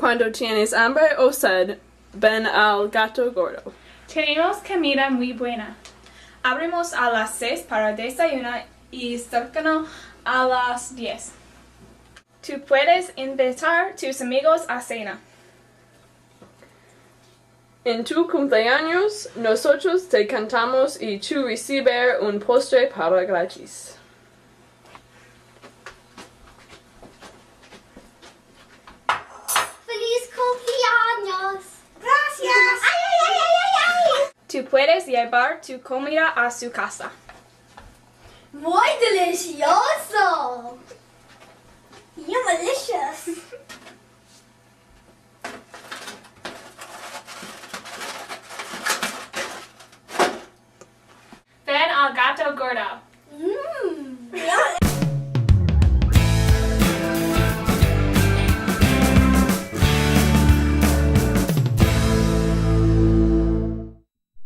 Cuando tienes hambre o sed, ven al Gato Gordo. Tenemos comida muy buena. Abrimos a las 6 para desayunar y cercano a las 10. Tú puedes invitar tus amigos a cena. En tu cumpleaños, nosotros te cantamos y tú recibes un postre para gratis. ¡Feliz cumpleaños! ¡Gracias! ¡Ay, ay, ay, ay, ay, ay! Tú puedes llevar tu comida a su casa. ¡Muy delicioso! You're malicious. Ven al Gato Gordo.